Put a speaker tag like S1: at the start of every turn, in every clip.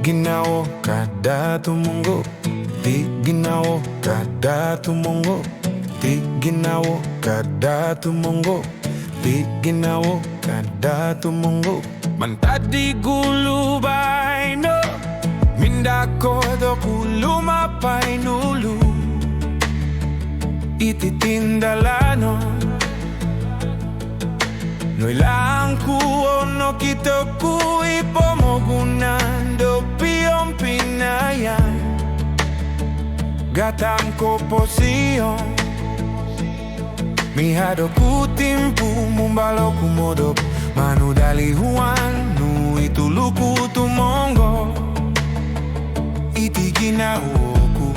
S1: ginawa kada tumungo, di ginawa kada tumungo, di ginawa kada tumungo, di ginawa kada tumungo. Mantadi gulubay no, mindako do kulumapay nulu, ititindalano. Noilang kuo no kito kui pomogunando piyong pinayan, gatang ko posiyon. Mihado kutimpu mumbalo kumodop, manudali huan nu ituluku tumongo, itigina uoku.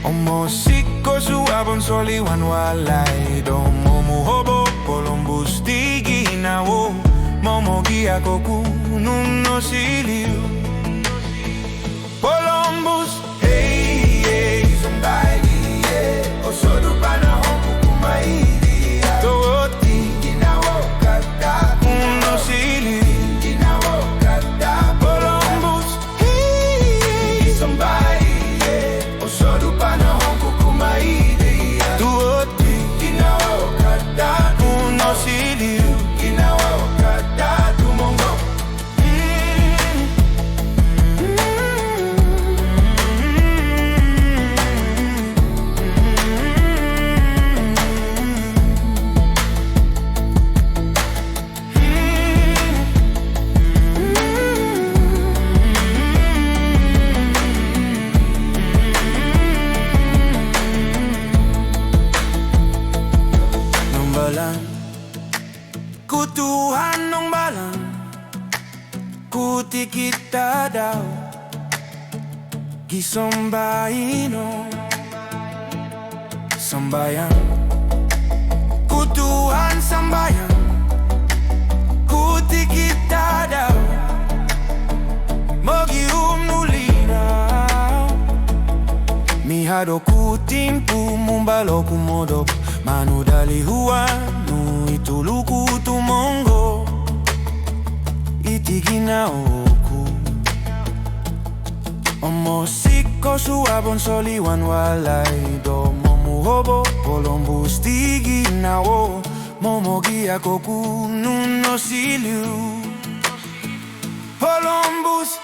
S1: Omosiko suabon soliwan walay, domo muhobo Columbus tigina wo, momogi ako kununo siliu. Columbus, hey, hey, somebody, yeah. Osodo panahon kukumaili, toti ginawa kada kununo siliu. Ginawa kada Columbus, hey, hey, somebody, yeah. Osodo panahon kukumaili, toti ginawa kada kununo siliu. Ginawa kada tumongo. Kutuhan ng balang, kuti kita daw, gisombaino, sambayan. Kutuhan sambayan, kuti kita daw, magium nulinaw. Mihado kutimpu mumbalo kumodop, manudali huan ituluku tumongo, itigina oku. Omosiko suabon soliwan walay, domo muhobo Columbus tigina wo, momogi ako kununo siliu. Columbus,